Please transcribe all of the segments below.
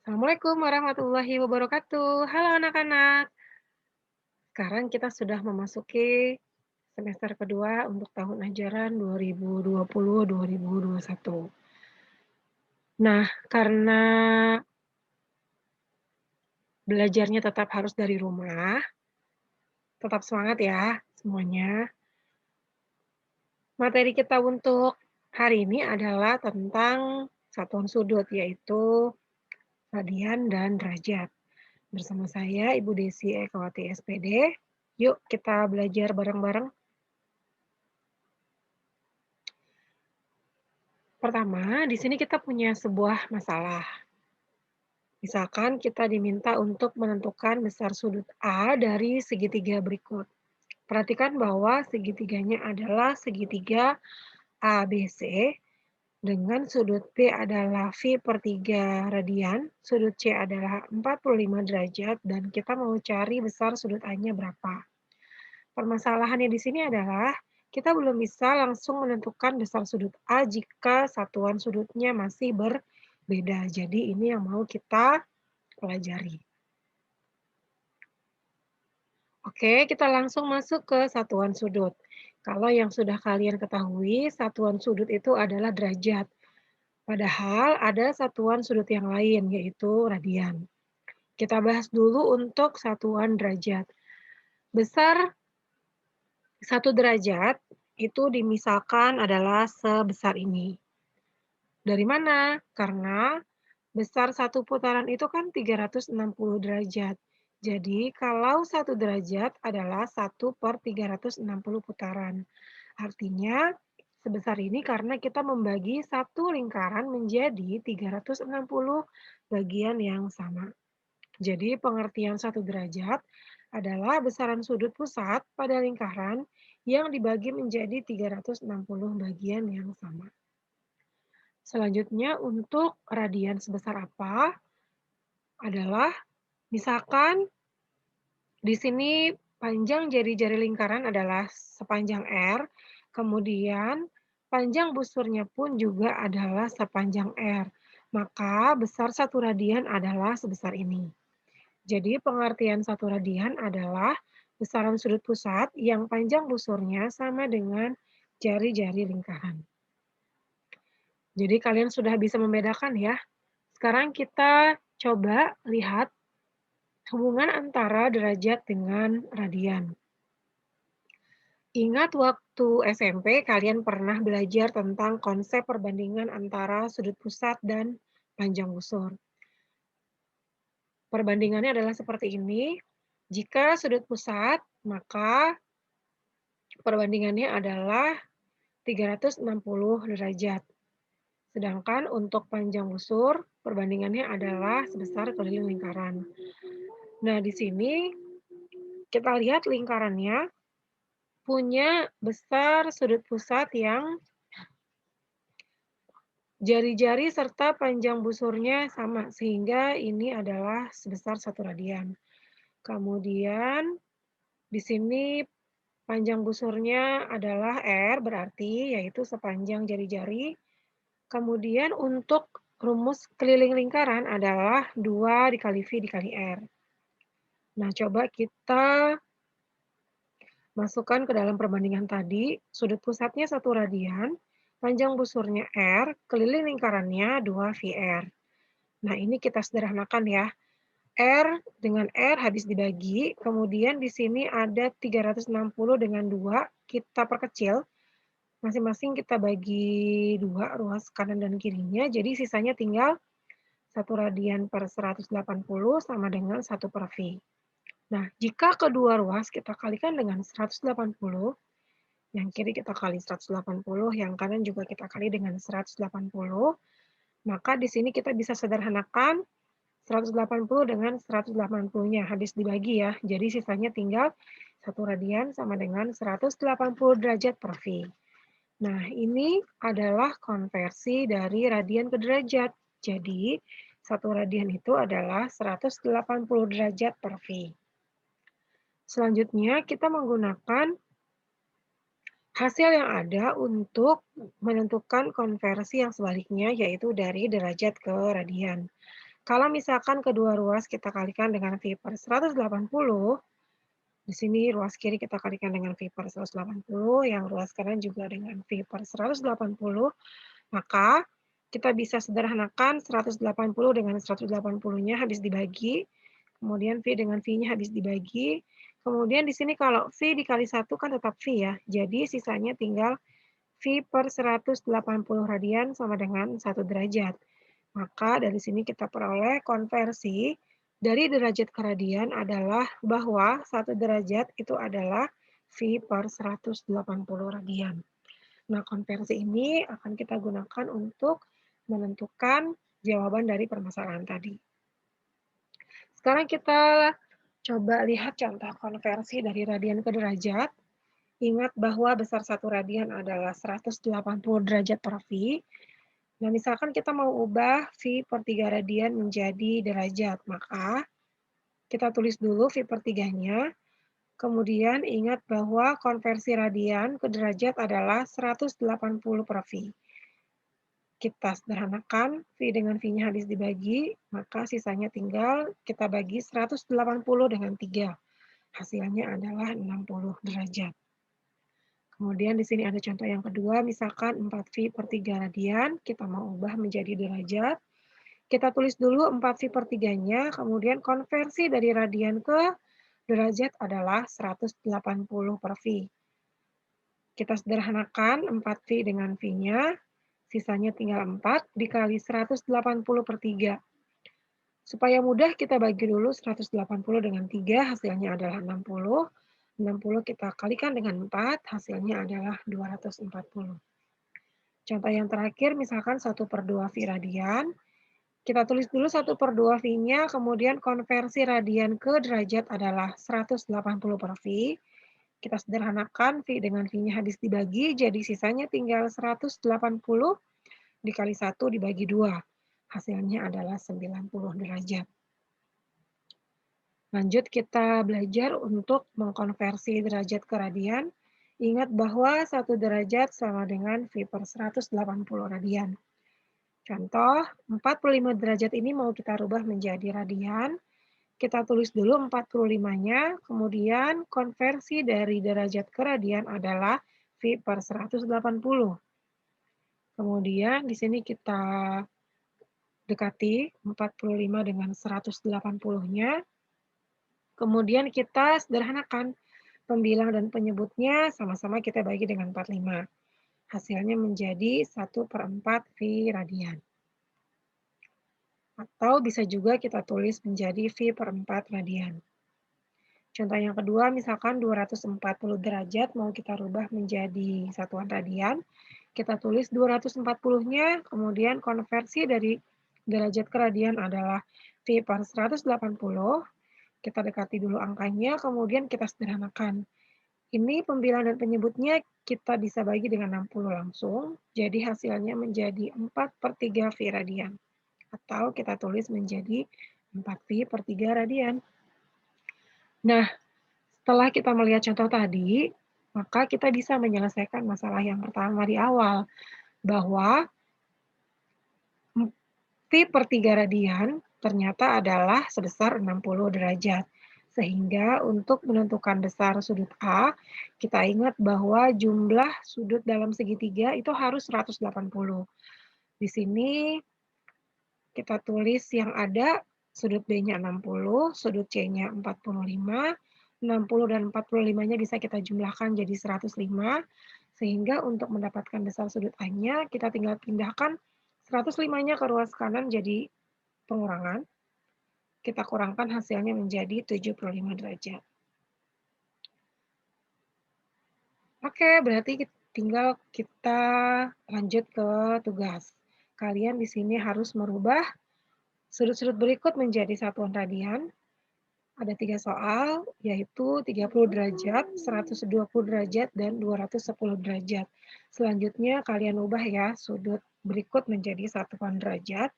Assalamualaikum warahmatullahi wabarakatuh. Halo anak-anak. Sekarang kita sudah memasuki semester kedua untuk tahun ajaran 2020-2021. Nah, karena belajarnya tetap harus dari rumah, tetap semangat ya semuanya. Materi kita untuk hari ini adalah tentang satuan sudut, yaitu radian dan derajat. Bersama saya Ibu Desi Ekawati SPD. Yuk kita belajar bareng-bareng. Pertama, di sini kita punya sebuah masalah. Misalkan kita diminta untuk menentukan besar sudut A dari segitiga berikut. Perhatikan bahwa segitiganya adalah segitiga ABC dengan sudut B adalah V/3 radian, sudut C adalah 45 derajat, dan kita mau cari besar sudut A-nya berapa. Permasalahannya di sini adalah kita belum bisa langsung menentukan besar sudut A jika satuan sudutnya masih berbeda. Jadi ini yang mau kita pelajari. Oke, kita langsung masuk ke satuan sudut. Kalau yang sudah kalian ketahui, satuan sudut itu adalah derajat. Padahal ada satuan sudut yang lain, yaitu radian. Kita bahas dulu untuk satuan derajat. Besar 1 derajat itu dimisalkan adalah sebesar ini. Dari mana? Karena besar satu putaran itu kan 360 derajat. Jadi kalau 1 derajat adalah 1/360 putaran. Artinya sebesar ini karena kita membagi satu lingkaran menjadi 360 bagian yang sama. Jadi pengertian 1 derajat adalah besaran sudut pusat pada lingkaran yang dibagi menjadi 360 bagian yang sama. Selanjutnya untuk radian sebesar apa adalah misalkan di sini panjang jari-jari lingkaran adalah sepanjang R, kemudian panjang busurnya pun juga adalah sepanjang R. Maka besar 1 radian adalah sebesar ini. Jadi pengertian 1 radian adalah besaran sudut pusat yang panjang busurnya sama dengan jari-jari lingkaran. Jadi kalian sudah bisa membedakan ya. Sekarang kita coba lihat hubungan antara derajat dengan radian. Ingat waktu SMP kalian pernah belajar tentang konsep perbandingan antara sudut pusat dan panjang busur. Perbandingannya adalah seperti ini. Jika sudut pusat, maka perbandingannya adalah 360 derajat. Sedangkan untuk panjang busur, perbandingannya adalah sebesar keliling lingkaran. Nah, di sini kita lihat lingkarannya punya besar sudut pusat yang jari-jari serta panjang busurnya sama, sehingga ini adalah sebesar 1 radian. Kemudian di sini panjang busurnya adalah R, berarti yaitu sepanjang jari-jari. Kemudian untuk rumus keliling lingkaran adalah 2 dikali V dikali R. Nah, coba kita masukkan ke dalam perbandingan tadi, sudut pusatnya 1 radian, panjang busurnya R, keliling lingkarannya 2VR. Nah, ini kita sederhanakan ya. R dengan R habis dibagi, kemudian di sini ada 360 dengan 2, kita perkecil, masing-masing kita bagi 2 ruas kanan dan kirinya, jadi sisanya tinggal 1 radian/180 sama dengan 1/V. Nah, jika kedua ruas kita kalikan dengan 180, yang kiri kita kali 180, yang kanan juga kita kali dengan 180, maka di sini kita bisa sederhanakan 180 dengan 180-nya habis dibagi ya. Jadi sisanya tinggal 1 radian sama dengan 180 derajat per V. Nah, ini adalah konversi dari radian ke derajat. Jadi, 1 radian itu adalah 180 derajat per V. Selanjutnya, kita menggunakan hasil yang ada untuk menentukan konversi yang sebaliknya, yaitu dari derajat ke radian. Kalau misalkan kedua ruas kita kalikan dengan V per 180, di sini ruas kiri kita kalikan dengan V per 180, yang ruas kanan juga dengan V per 180, maka kita bisa sederhanakan 180 dengan 180-nya habis dibagi, kemudian V dengan V-nya habis dibagi, kemudian di sini kalau V dikali 1 kan tetap V ya, jadi sisanya tinggal V per 180 radian sama dengan 1 derajat. Maka dari sini kita peroleh konversi dari derajat ke radian adalah bahwa 1 derajat itu adalah V per 180 radian. Nah, konversi ini akan kita gunakan untuk menentukan jawaban dari permasalahan tadi. Sekarang kita coba lihat contoh konversi dari radian ke derajat. Ingat bahwa besar 1 radian adalah 180 derajat per V. Nah, misalkan kita mau ubah V per 3 radian menjadi derajat, maka kita tulis dulu V per 3-nya, kemudian ingat bahwa konversi radian ke derajat adalah 180 per V. Kita sederhanakan, V dengan V-nya habis dibagi, maka sisanya tinggal kita bagi 180 dengan 3. Hasilnya adalah 60 derajat. Kemudian di sini ada contoh yang kedua, misalkan 4V per 3 radian, kita mau ubah menjadi derajat. Kita tulis dulu 4V per 3-nya, kemudian konversi dari radian ke derajat adalah 180 per V. Kita sederhanakan 4V dengan V-nya, sisanya tinggal 4 dikali 180 per 3. Supaya mudah kita bagi dulu 180 dengan 3, hasilnya adalah 60. 60 kita kalikan dengan 4, hasilnya adalah 240. Contoh yang terakhir, misalkan 1 per 2 V radian. Kita tulis dulu 1 per 2 V-nya, kemudian konversi radian ke derajat adalah 180 per V. Kita sederhanakan, V dengan V-nya habis dibagi, jadi sisanya tinggal 180 dikali 1 dibagi 2. Hasilnya adalah 90 derajat. Lanjut kita belajar untuk mengkonversi derajat ke radian. Ingat bahwa 1 derajat sama dengan V per 180 radian. Contoh, 45 derajat ini mau kita rubah menjadi radian. Kita tulis dulu 45-nya, kemudian konversi dari derajat ke radian adalah V per 180. Kemudian di sini kita dekati 45 dengan 180-nya. Kemudian kita sederhanakan. Pembilang dan penyebutnya sama-sama kita bagi dengan 45. Hasilnya menjadi 1 per 4 V radian. Atau bisa juga kita tulis menjadi V per 4 radian. Contoh yang kedua, misalkan 240 derajat mau kita rubah menjadi satuan radian. Kita tulis 240-nya, kemudian konversi dari derajat ke radian adalah V per 180. Kita dekati dulu angkanya, kemudian kita sederhanakan. Ini pembilang dan penyebutnya kita bisa bagi dengan 60 langsung, jadi hasilnya menjadi 4 per 3 V radian. Atau kita tulis menjadi 4V per 3 radian. Nah, setelah kita melihat contoh tadi, maka kita bisa menyelesaikan masalah yang pertama di awal, bahwa V per 3 radian ternyata adalah sebesar 60 derajat. Sehingga untuk menentukan besar sudut A, kita ingat bahwa jumlah sudut dalam segitiga itu harus 180. Di sini kita tulis yang ada sudut B-nya 60, sudut C-nya 45, 60 dan 45-nya bisa kita jumlahkan jadi 105, sehingga untuk mendapatkan besar sudut A-nya, kita tinggal pindahkan 105-nya ke ruas kanan jadi pengurangan. Kita kurangkan hasilnya menjadi 75 derajat. Oke, berarti tinggal kita lanjut ke tugas. Kalian di sini harus merubah sudut-sudut berikut menjadi satuan radian. Ada 3 soal, yaitu 30 derajat, 120 derajat, dan 210 derajat. Selanjutnya kalian ubah ya sudut berikut menjadi satuan derajat,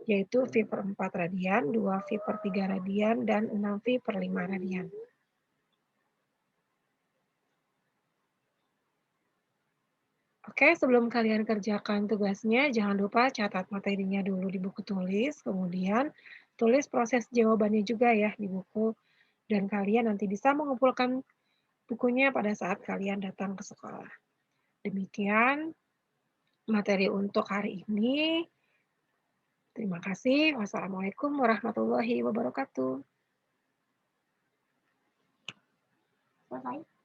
yaitu V per 4 radian, 2V per 3 radian, dan 6V per 5 radian. Oke, sebelum kalian kerjakan tugasnya, jangan lupa catat materinya dulu di buku tulis, kemudian tulis proses jawabannya juga ya di buku, dan kalian nanti bisa mengumpulkan bukunya pada saat kalian datang ke sekolah. Demikian materi untuk hari ini. Terima kasih. Wassalamualaikum warahmatullahi wabarakatuh. Selesai.